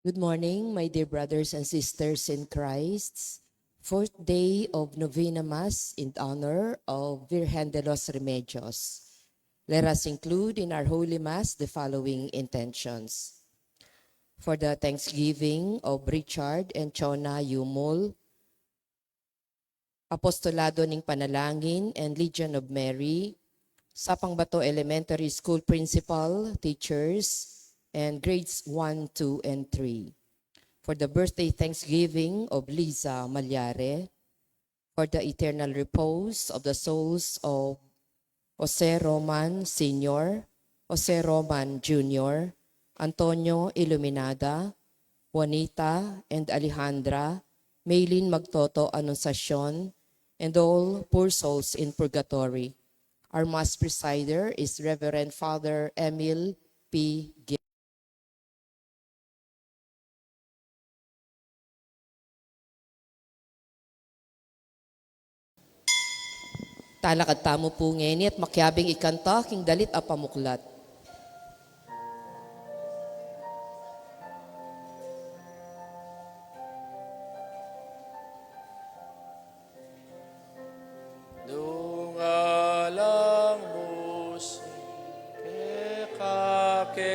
Good morning, my dear brothers and sisters in Christ. Fourth day of Novena Mass in honor of Virgen de los Remedios. Let us include in our Holy Mass the following intentions. For the Thanksgiving of Richard and Chona Yumul, Apostolado ng Panalangin and Legion of Mary, Sapang Bato Elementary School Principal, Teachers, and grades 1, 2, and 3. For the birthday Thanksgiving of Liza Malyare, for the eternal repose of the souls of Jose Roman Sr., Jose Roman Jr., Antonio Iluminada, Juanita and Alejandra, Maylin Magtoto Anunciacion, and all poor souls in purgatory. Our Mass presider is Reverend Father Emil P. Talakad tamo po ngeni at makyabing ikanta king dalit a pamuklat. Dungalang musik kakedaralo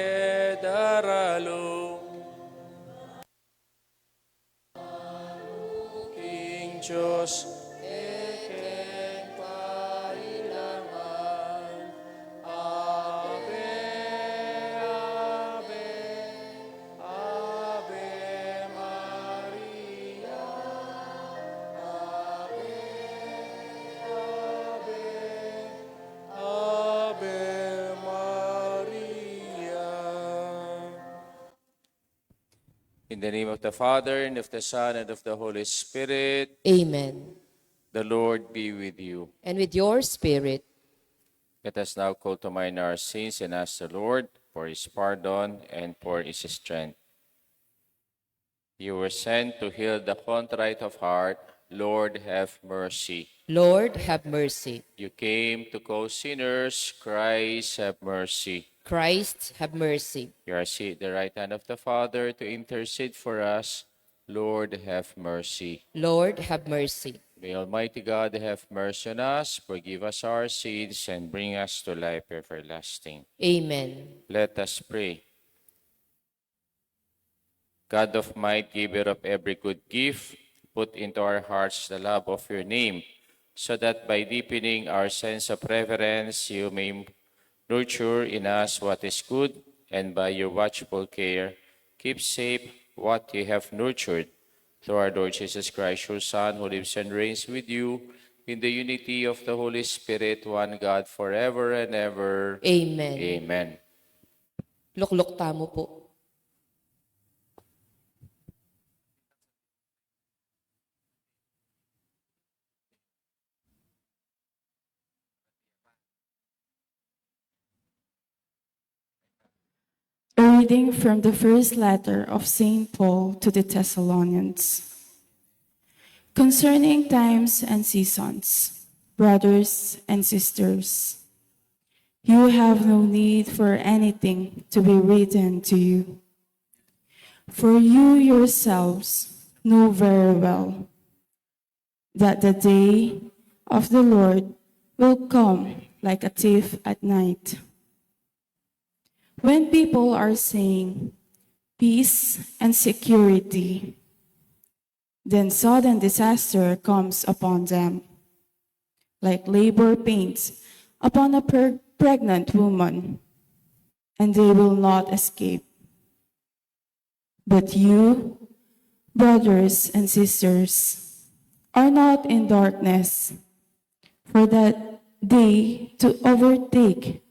King Diyos In the name of the Father, and of the Son, and of the Holy Spirit. Amen. The Lord be with you. And with your spirit. Let us now call to mind our sins and ask the Lord for His pardon and for His strength. You were sent to heal the contrite of heart. Lord, have mercy. Lord, have mercy. You came to call sinners. Christ, have mercy. Christ, have mercy. You are seated at the right hand of the Father to intercede for us. Lord, have mercy. Lord, have mercy. May Almighty God have mercy on us, forgive us our sins, and bring us to life everlasting. Amen. Let us pray. God of might, giver of every good gift, put into our hearts the love of your name, so that by deepening our sense of reverence, you may nurture in us what is good, and by your watchful care, keep safe what you have nurtured. Through our Lord Jesus Christ, your Son, who lives and reigns with you in the unity of the Holy Spirit, one God, forever and ever. Amen. Amen. Luklok tamo po. A reading from the first letter of St. Paul to the Thessalonians. Concerning times and seasons, brothers and sisters, you have no need for anything to be written to you. For you yourselves know very well that the day of the Lord will come like a thief at night. When people are saying peace and security, then sudden disaster comes upon them, like labor pains upon a pregnant woman, and they will not escape. But you, brothers and sisters, are not in darkness, for that day to overtake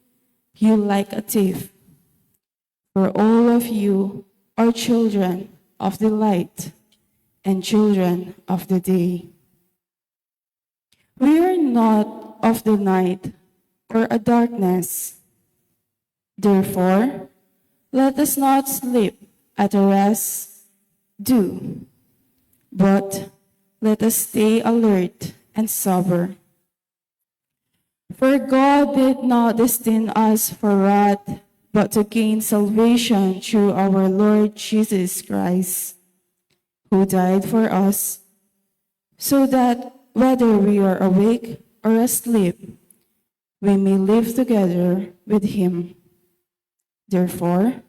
you like a thief. For all of you are children of the light and children of the day. We are not of the night or a darkness. Therefore, let us not sleep at the rest due, but let us stay alert and sober. For God did not destine us for wrath, but to gain salvation through our Lord Jesus Christ, who died for us, so that whether we are awake or asleep, we may live together with him. Therefore,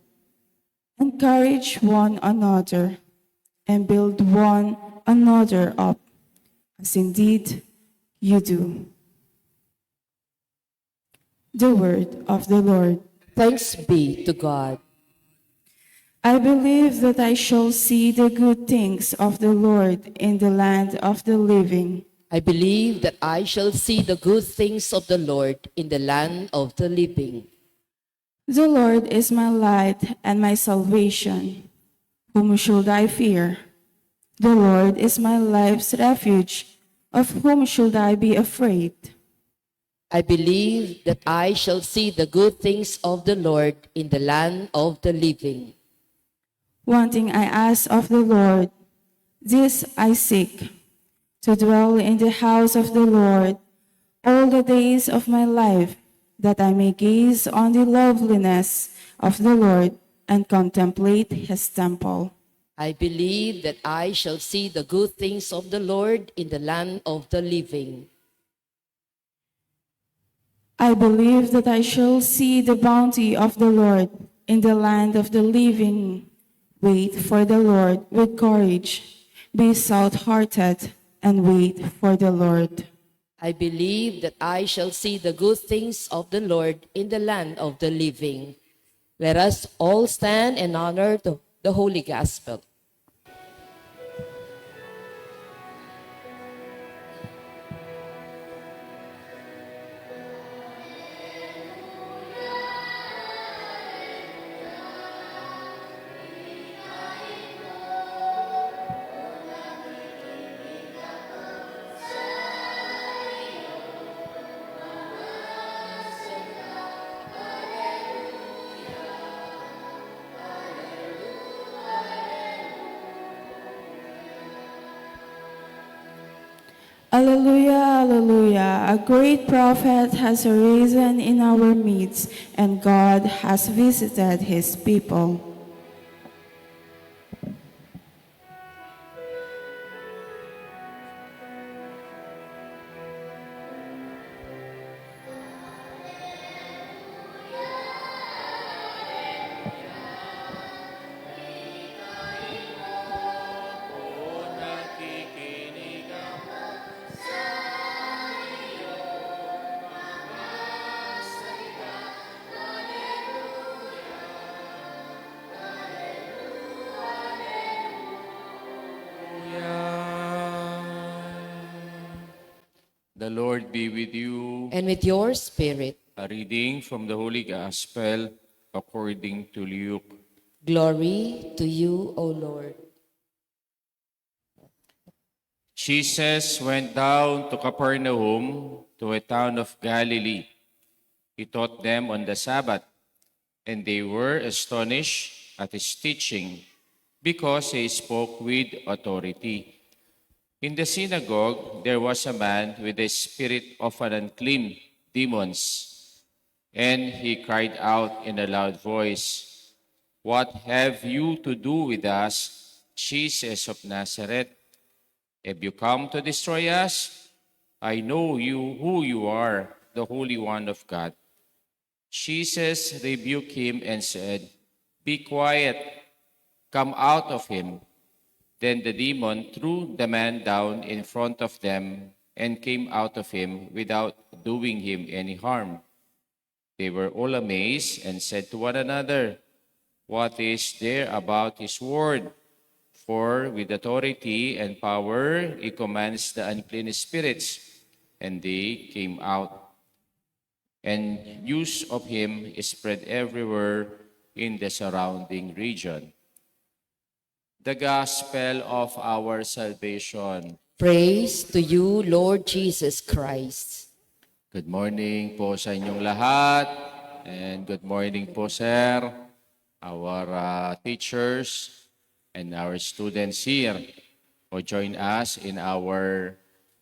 encourage one another and build one another up, as indeed you do. The word of the Lord. Thanks be to God. I believe that I shall see the good things of the Lord in the land of the living. I believe that I shall see the good things of the Lord in the land of the living. The Lord is my light and my salvation. Whom should I fear? The Lord is my life's refuge. Of whom should I be afraid? I believe that I shall see the good things of the Lord in the land of the living. One thing I ask of the Lord, this I seek, to dwell in the house of the Lord all the days of my life, that I may gaze on the loveliness of the Lord and contemplate his temple. I believe that I shall see the good things of the Lord in the land of the living. I believe that I shall see the bounty of the Lord in the land of the living. Wait for the Lord with courage. Be stout-hearted and wait for the Lord. I believe that I shall see the good things of the Lord in the land of the living. Let us all stand and honor the Holy Gospel. Alleluia, alleluia. A great prophet has arisen in our midst, and God has visited his people. The Lord be with you. And with your spirit, A reading from the Holy Gospel according to Luke. glory to you, O Lord. Jesus went down to Capernaum, to a town of Galilee. He taught them on the Sabbath, and they were astonished at his teaching, because he spoke with authority. In the synagogue, there was a man with a spirit of an unclean demons, and he cried out in a loud voice, "What have you to do with us, Jesus of Nazareth? Have you come to destroy us? I know you who you are, the Holy One of God." Jesus rebuked him and said, "Be quiet, come out of him." Then the demon threw the man down in front of them and came out of him without doing him any harm. They were all amazed and said to one another, "What is there about his word? For with authority and power he commands the unclean spirits, and they came out. And news of him is spread everywhere in the surrounding region." The Gospel of our salvation. Praise to you, Lord Jesus Christ. Good morning po sa inyong lahat. And good morning po, sir, our teachers, and our students here who join us in our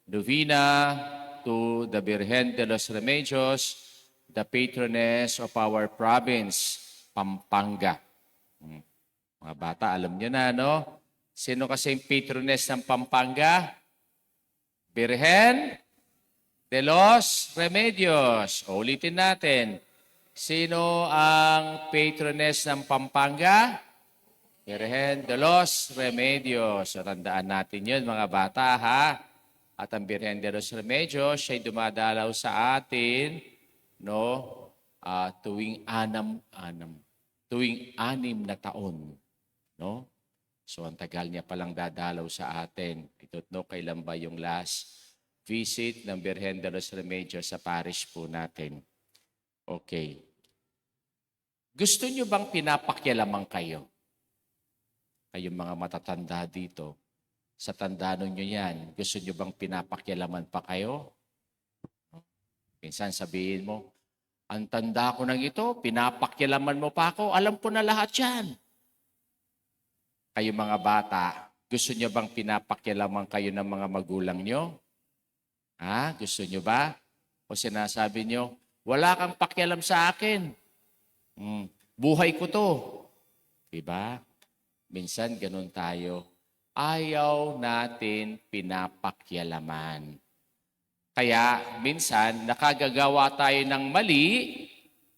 Novena to the Virgen de los Remedios, the patroness of our province. Pampanga. Mga bata, alam nyo na, no? Sino kasi yung patroness ng Pampanga? Virgen de los Remedios. O, ulitin natin. Sino ang patroness ng Pampanga? Virgen de los Remedios. So, tandaan natin yun, mga bata, ha? At ang Virgen de los Remedios, siya'y dumadalaw sa atin, no? Tuwing anim na taon, no? So, ang tagal niya palang dadalaw sa atin. Ito, no, kailan ba yung last visit ng Virgen de los Remedios sa parish po natin? Okay. Gusto niyo bang pinapakialaman kayo? Kayong mga matatanda dito, sa tanda ninyo yan, gusto niyo bang pinapakialaman pa kayo? Minsan sabihin mo, ang tanda ko ng ito, pinapakialaman mo pa ako, alam ko na lahat yan. Kayo mga bata, gusto niyo bang pinapakialaman kayo ng mga magulang niyo? Ha? Gusto niyo ba? O sinasabi niyo, wala kang pakialam sa akin. Buhay ko to. Diba? Minsan ganun tayo. Ayaw natin pinapakialaman. Kaya minsan nakagagawa tayo ng mali,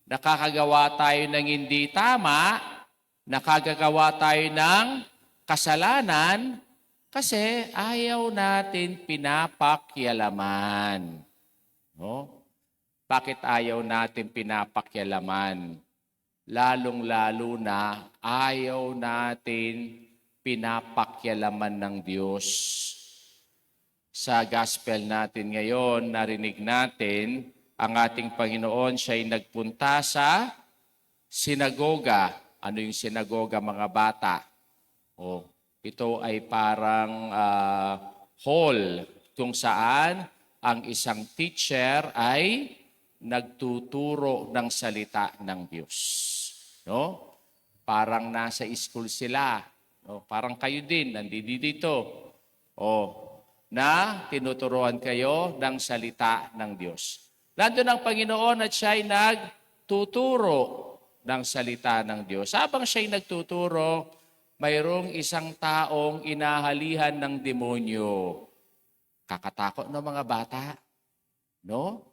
nakakagawa tayo ng hindi tama, nakagagawa tayo ng kasalanan kasi ayaw natin pinapakialaman. No? Bakit ayaw natin pinapakialaman? Lalong-lalo na ayaw natin pinapakialaman ng Diyos. Sa gospel natin ngayon, narinig natin, ang ating Panginoon siya'y nagpunta sa sinagoga. Ano yung sinagoga, mga bata? Ito ay parang hall kung saan ang isang teacher ay nagtuturo ng salita ng Diyos. No? Parang nasa school sila. No? Parang kayo din, nandito dito. Na tinuturuan kayo ng salita ng Diyos. Nandun ang Panginoon at siya'y nagtuturo ng salita ng Diyos. Habang siya'y nagtuturo, mayroong isang taong inahalihan ng demonyo. Kakatakot ng mga bata. No?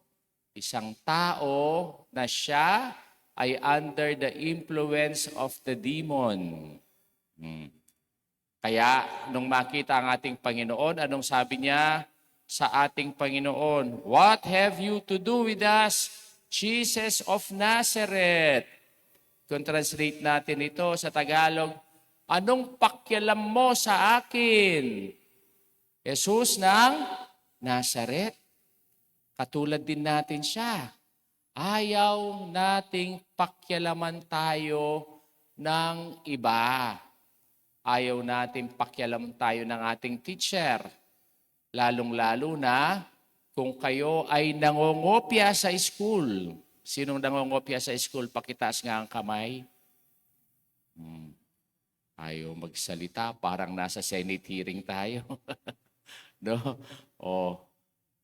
Isang tao na siya ay under the influence of the demon. Kaya, nung makita ang ating Panginoon, anong sabi niya sa ating Panginoon? What have you to do with us, Jesus of Nazareth? Kung translate natin ito sa Tagalog, anong pakialam mo sa akin? Jesus ng Nazareth. Katulad din natin siya. Ayaw nating pakialaman tayo ng iba. Ayaw natin pakialam tayo ng ating teacher. Lalong-lalo na kung kayo ay nangongopya sa school. Sinong nangongopya sa school? Pakitaas nga ang kamay. Ayaw magsalita. Parang nasa Senate hearing tayo. No?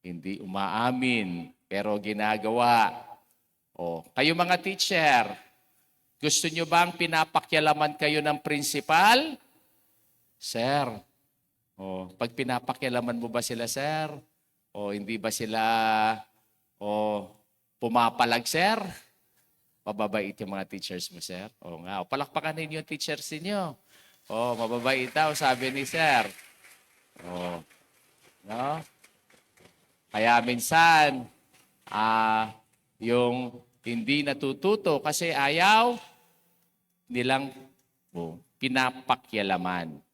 Hindi umaamin. Pero ginagawa. Kayo mga teacher, gusto nyo bang pinapakialaman kayo ng principal? Sir, pag pinapakialaman mo ba sila, sir? Hindi ba sila pumapalag, sir? Mababait yung mga teachers mo, sir? Palakpakan ninyo yung teachers ninyo. Mababait daw, sabi ni sir. No? Kaya minsan, yung hindi natututo kasi ayaw nilang pinapakialaman.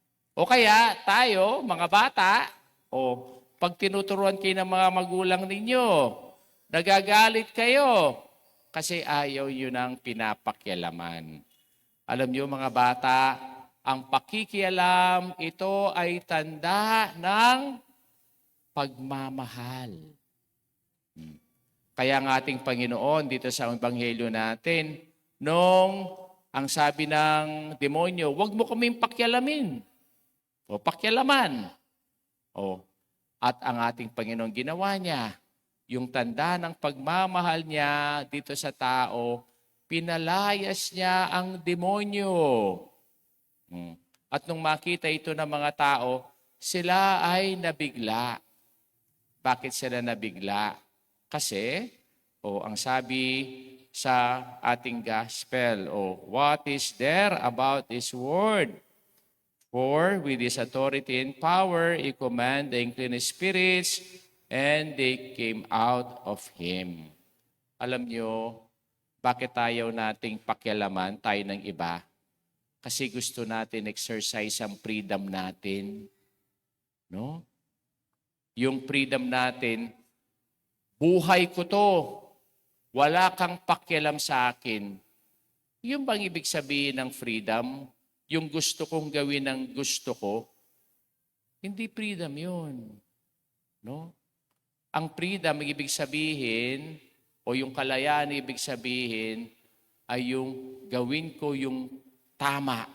O kaya tayo, mga bata, pag tinuturuan kayo ng mga magulang ninyo, nagagalit kayo kasi ayaw yun ang pinapakialaman. Alam niyo mga bata, ang pakikialam, ito ay tanda ng pagmamahal. Kaya ang ating Panginoon dito sa Ebanghelyo natin, nung ang sabi ng demonyo, huwag mo kaming pakialamin. Pakialaman. At ang ating Panginoon ginawa niya, yung tanda ng pagmamahal niya dito sa tao, Pinalayas niya ang demonyo. At nung makita ito ng mga tao, sila ay nabigla. Bakit sila nabigla? Kasi, ang sabi sa ating gospel, what is there about His word? For with His authority and power, He commanded the unclean spirits, and they came out of Him. Alam nyo, bakit tayo nating pakialaman tayo ng iba? Kasi gusto natin exercise ang freedom natin. No? Yung freedom natin, buhay ko to. Wala kang pakialam sa akin. Yung bang ibig sabihin ng freedom? Yung gusto kong gawin ng gusto ko? Hindi freedom yun. No? Ang freedom, ibig sabihin, o yung kalayaan, ibig sabihin, ay yung gawin ko yung tama.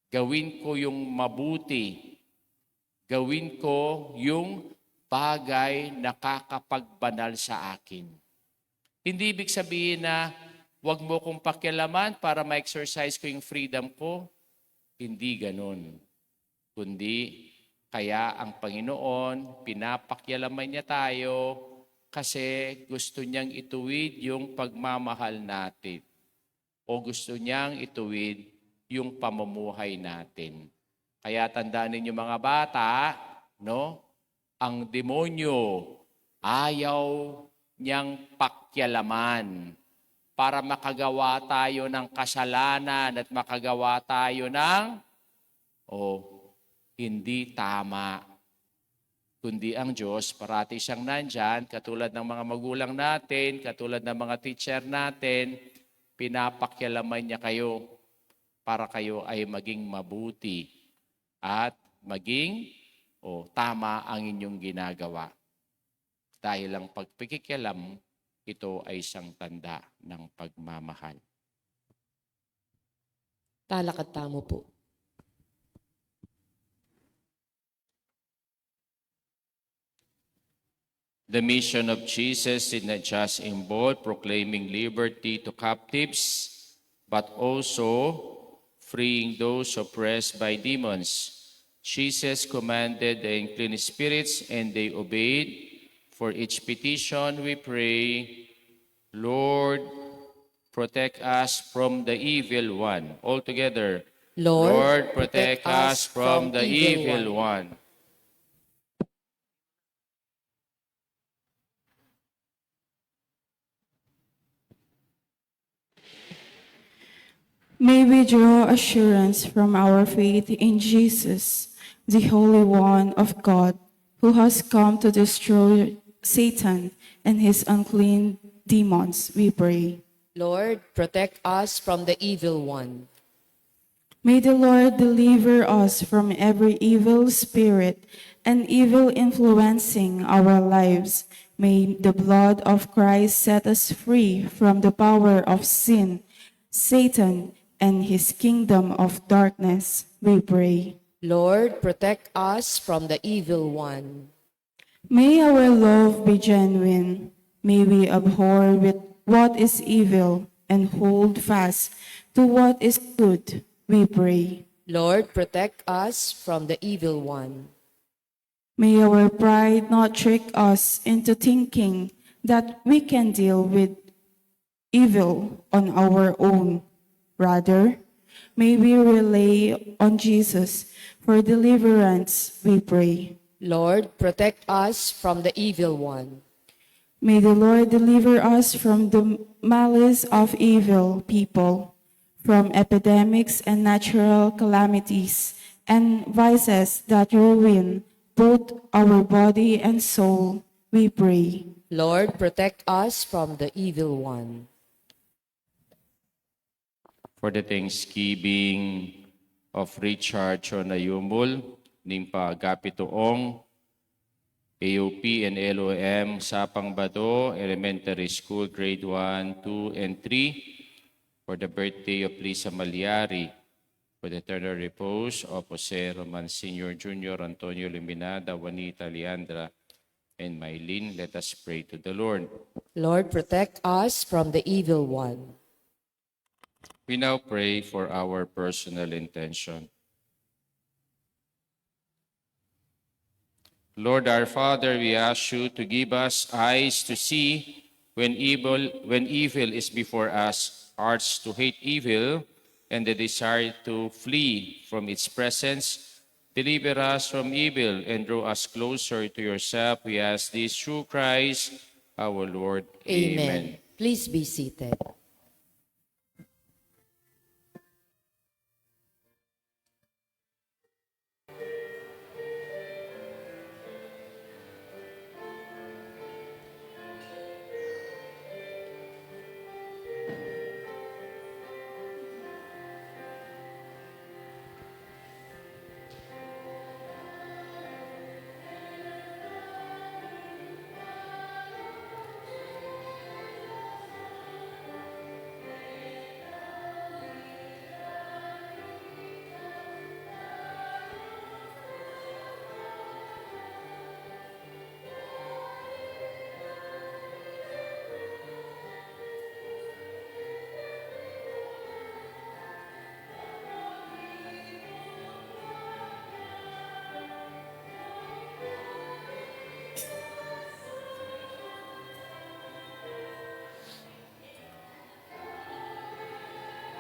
Gawin ko yung mabuti. Gawin ko yung bagay na nakakapagbanal sa akin. Hindi ibig sabihin na huwag mo kong pakialaman para ma-exercise ko yung freedom ko. Hindi ganun. Kundi, kaya ang Panginoon, pinapakialaman niya tayo kasi gusto niyang ituwid yung pagmamahal natin. O gusto niyang ituwid yung pamumuhay natin. Kaya tandaan ninyo mga bata, no? Ang demonyo ayaw niyang pakialaman para makagawa tayo ng kasalanan at makagawa tayo ng hindi tama. Kundi ang Diyos, parati siyang nandyan, katulad ng mga magulang natin, katulad ng mga teacher natin, pinapakialaman niya kayo para kayo ay maging mabuti at maging tama ang inyong ginagawa. Dahil ang pagpikikialam, ito ay isang tanda ng pagmamahal. Talakad tamo po. The mission of Jesus did not just involve proclaiming liberty to captives, but also freeing those oppressed by demons. Jesus commanded the unclean spirits, and they obeyed. For each petition we pray, Lord, protect us from the evil one. All together, Lord, protect us from the evil one. May we draw assurance from our faith in Jesus, the Holy One of God, who has come to destroy Satan and his unclean demons, we pray. Lord, protect us from the evil one. May the Lord deliver us from every evil spirit and evil influencing our lives. May the blood of Christ set us free from the power of sin, Satan, and his kingdom of darkness, we pray. Lord, protect us from the evil one. May our love be genuine. May we abhor with what is evil and hold fast to what is good, we pray. Lord, protect us from the evil one. May our pride not trick us into thinking that we can deal with evil on our own. Rather, may we rely on Jesus for deliverance, we pray. Lord, protect us from the evil one. May the Lord deliver us from the malice of evil people, from epidemics and natural calamities, and vices that ruin both our body and soul, we pray. Lord, protect us from the evil one. For the thanksgiving of Richard Chonayumul, Nimpa Agapitoong, AOP and LOM, Sapang Bato, Elementary School, Grade 1, 2, and 3, for the birthday of Lisa Malyari, for the eternal repose of Jose Roman Sr., Jr., Antonio Luminada, Juanita Leandra, and Mylene. Let us pray to the Lord. Lord, protect us from the evil one. We now pray for our personal intention. Lord our Father, we ask you to give us eyes to see when evil is before us, hearts to hate evil, and the desire to flee from its presence. Deliver us from evil and draw us closer to yourself. We ask this through Christ our Lord. Amen. Please be seated.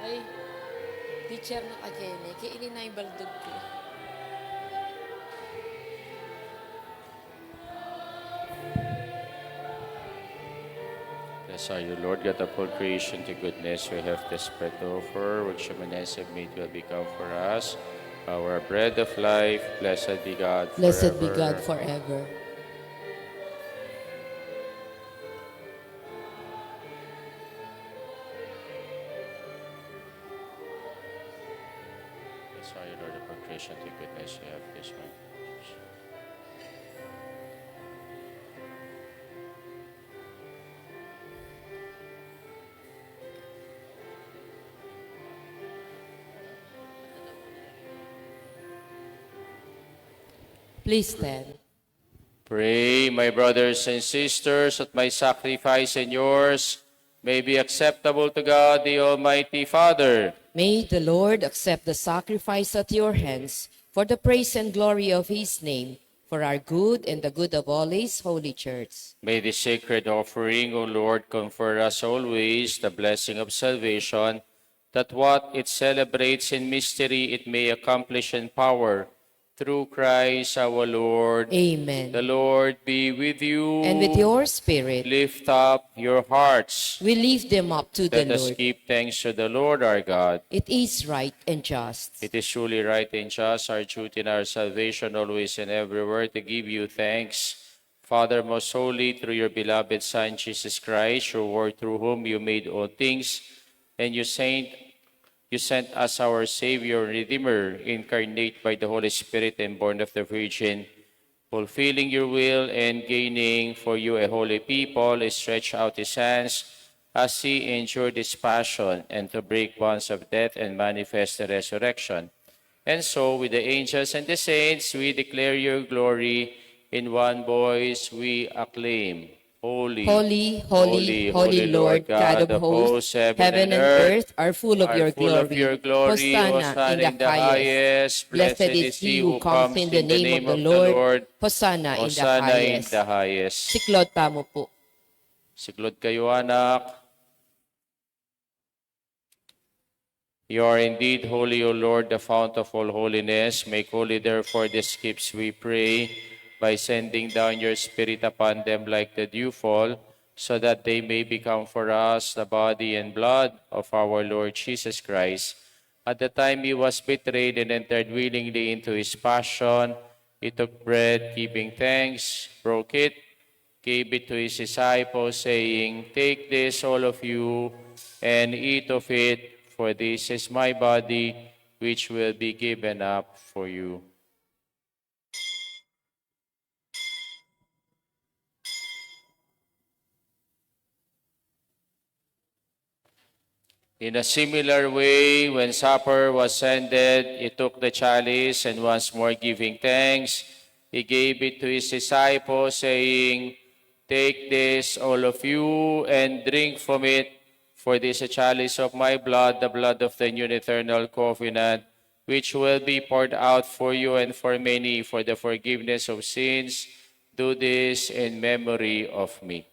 Ay, teacher na kagene, kainin na yung baldog ko. Blessed are you, Lord, God of all creation, to goodness we have desperate to offer, which humanity have made will become for us. Our bread of life, blessed be God forever. Blessed be God forever. Blessed are you, Lord of all creation, to goodness we have this one. Please stand. Pray, my brothers and sisters, that my sacrifice and yours may be acceptable to God, the Almighty Father. May the Lord accept the sacrifice at your hands for the praise and glory of his name, for our good and the good of all his holy church. May the sacred offering, O Lord, confer us always the blessing of salvation, that what it celebrates in mystery it may accomplish in power, through Christ our Lord. Amen. The Lord be with you. And with your spirit, Lift up your hearts. we lift them up to the Let us Lord. give thanks to the Lord our God. It is right and just. It is truly right and just, our duty and our salvation, always and everywhere, to give you thanks. Father, most holy, through your beloved Son, Jesus Christ, your word through whom you made all things, and you sent us our Savior and Redeemer, incarnate by the Holy Spirit and born of the Virgin, fulfilling your will and gaining for you a holy people, stretch out his hands as he endured his passion, and to break bonds of death and manifest the resurrection. And so, with the angels and the saints, we declare your glory. In one voice, we acclaim, Holy, Holy, holy, holy Lord, God of hosts, heaven and earth are full of your glory. Hosanna in the highest. Blessed is he who comes in the name of the Lord. Hosanna in the Hosanna in highest. the highest. Siklod pa mo po. Siklod kayo, anak. You are indeed holy, O Lord, the fount of all holiness. Make holy, therefore, these gifts, we pray, by sending down your Spirit upon them like the dewfall, so that they may become for us the body and blood of our Lord Jesus Christ. At the time he was betrayed and entered willingly into his passion, he took bread, giving thanks, broke it, gave it to his disciples, saying, "Take this, all of you, and eat of it, for this is my body, which will be given up for you." In a similar way, when supper was ended, he took the chalice, and once more giving thanks, he gave it to his disciples, saying, Take this, all of you, and drink from it, for this is a chalice of my blood, the blood of the new and eternal covenant, which will be poured out for you and for many for the forgiveness of sins. Do this in memory of me.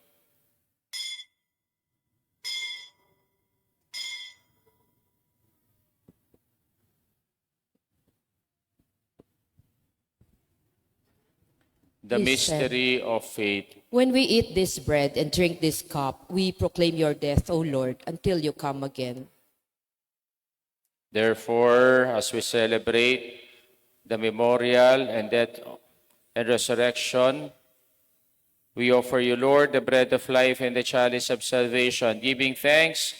The Please stand. mystery of faith. When we eat this bread and drink this cup, we proclaim your death, O Lord, until you come again. Therefore, as we celebrate the memorial and death and resurrection, we offer you, Lord, the bread of life and the chalice of salvation, giving thanks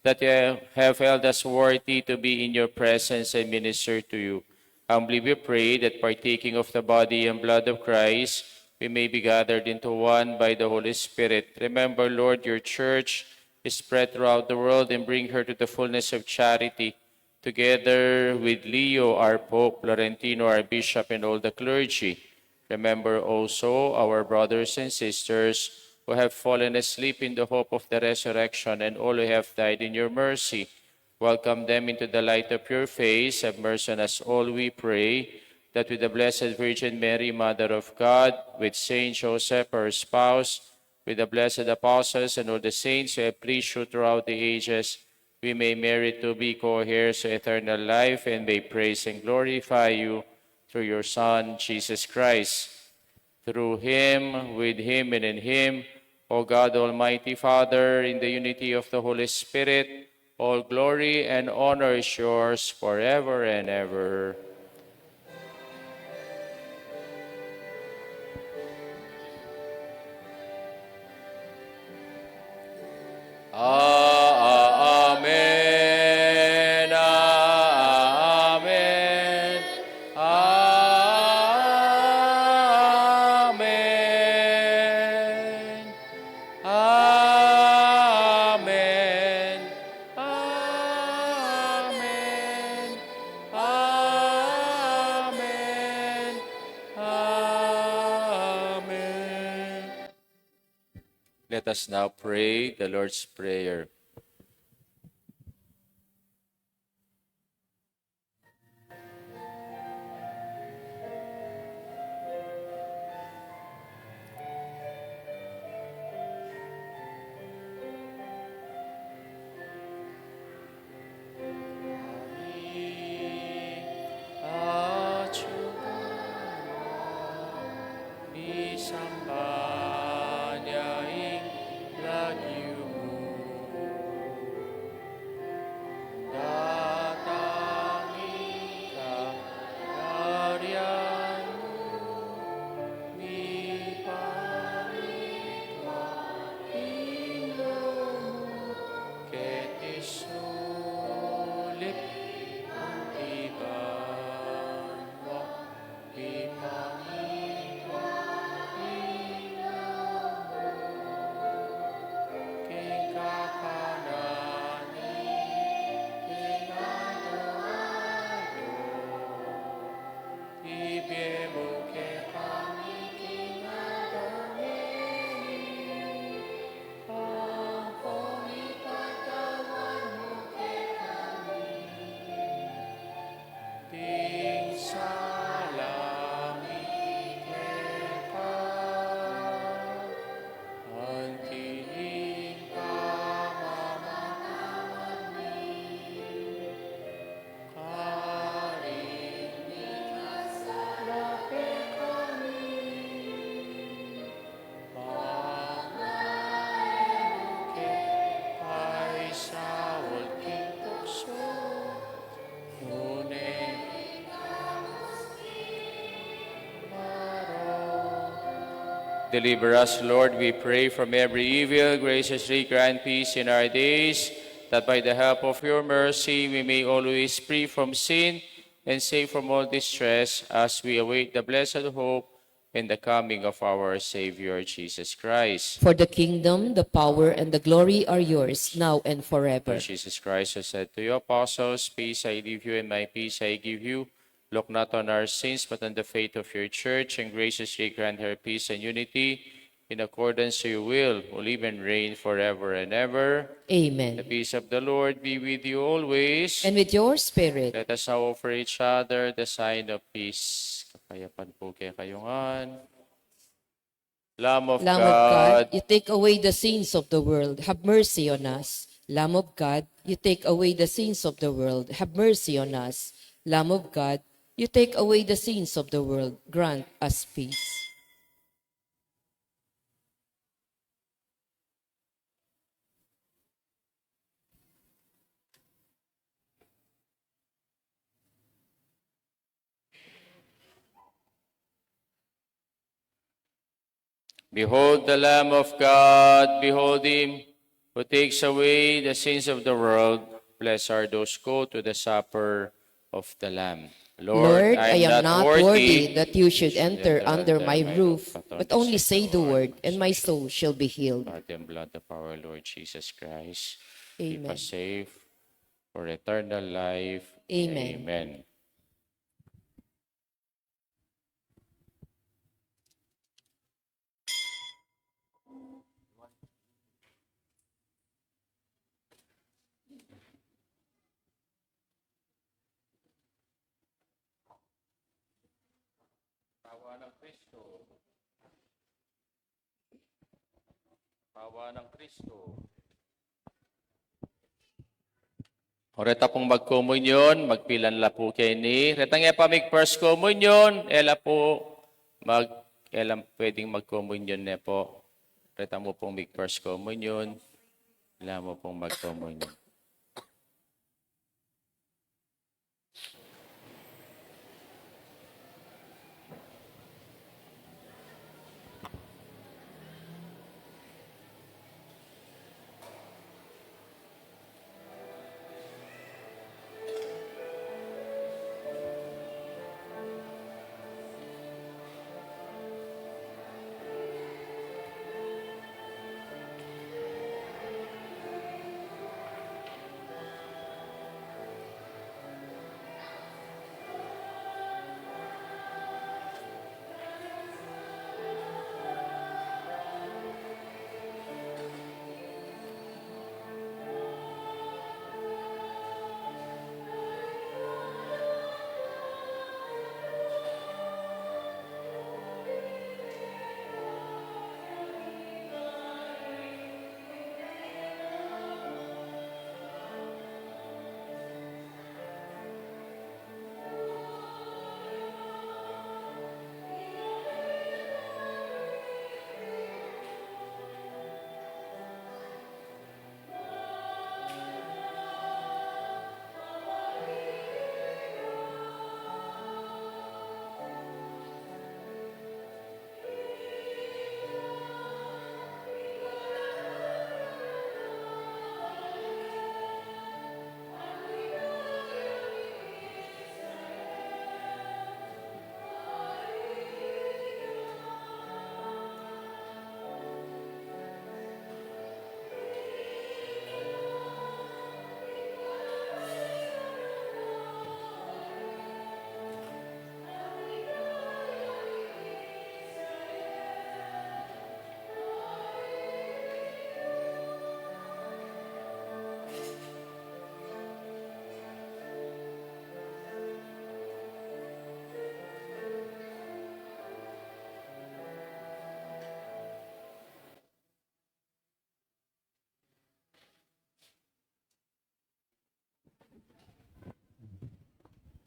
that you have held us worthy to be in your presence and minister to you. Humbly we pray that partaking of the body and blood of Christ, we may be gathered into one by the Holy Spirit. Remember, Lord, your church is spread throughout the world and bring her to the fullness of charity, together with Leo, our Pope, Laurentino, our Bishop, and all the clergy. Remember also our brothers and sisters who have fallen asleep in the hope of the resurrection, and all who have died in your mercy. Welcome them into the light of your face. Have mercy on us all, we pray, that with the Blessed Virgin Mary, Mother of God, with Saint Joseph, her spouse, with the blessed apostles and all the saints who have preached you throughout the ages, we may merit to be co-heirs to eternal life and may praise and glorify you through your Son, Jesus Christ. Through him, with him, and in him, O God, Almighty Father, in the unity of the Holy Spirit, all glory and honor is yours forever and ever. Amen. Amen. Amen. Amen. Amen. Amen. Amen. Let us now pray the Lord's Prayer. Deliver us, Lord, we pray, from every evil. Graciously grant peace in our days, that by the help of your mercy we may always free from sin and safe from all distress, as we await the blessed hope and the coming of our Savior, Jesus Christ. For the kingdom, the power, and the glory are yours, now and forever. Lord Jesus Christ, who said to your apostles, "Peace I leave you, and my peace I give you," look not on our sins, but on the faith of your church, and graciously grant her peace and unity, in accordance to your will, who live and reign forever and ever. The Amen. peace of the Lord be with you always. And with your spirit, Let us now offer each other the sign of peace. Kapayapaan po kay kayungan. Lamb of Lamb of God, God, you take away the sins of the world. Have mercy on us. Lamb of God, you take away the sins of the world. Have mercy on us. Lamb of God, you take away the sins of the world. Grant us peace. behold the Lamb of God, behold him who takes away the sins of the world. Blessed are those who go to the supper of the Lamb. Lord, I am not worthy that you should enter enter under my roof, but but only say the word, and my soul shall be healed. Body and blood of our Lord Jesus Christ, keep Amen. us safe for eternal life. Amen. Amen. Tawa ng Kristo. Tawa ng Kristo. Oreta pong magkomunyon, magpilan la po kayo ni. Retang pa mig first communion, ela po ela pwedeng magkomunyon na po. Reta mo pong mig first communion, ela mo pong magkomunyon.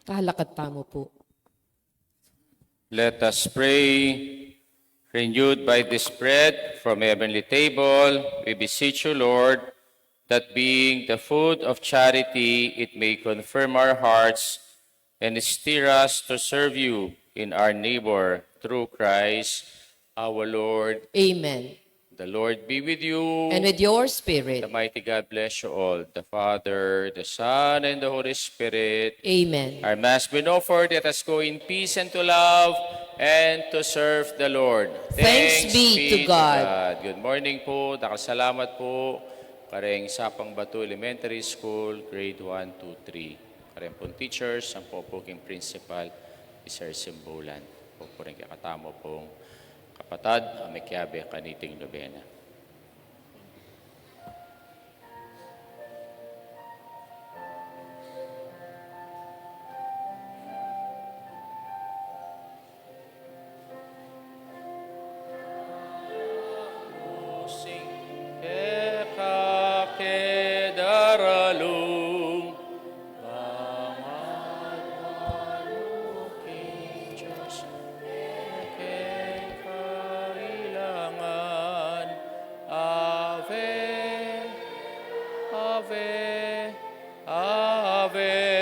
Kahalakad pa mo po. Let us pray. Renewed by this bread from heavenly table, we beseech you, Lord, that being the food of charity, it may confirm our hearts and steer us to serve you in our neighbor through Christ our Lord. Amen. The Lord be with you. And with your The spirit. mighty God bless you all, the Father, the Son, and the Holy Spirit. Amen. Our Mass been offered. Let us go in peace and to love and to serve the Lord. Thanks be to God. Good morning po. Nakasalamat po. Kareng Sapang Bato Elementary School, grade 1, 2, 3. Kareng pong teachers, ang po pong principal, Sir Simbulan. Po po rin kakatamo pong Kapatad, amikyabe kaniting Novena. Daralum, kailangan. Ave, Ave, Ave.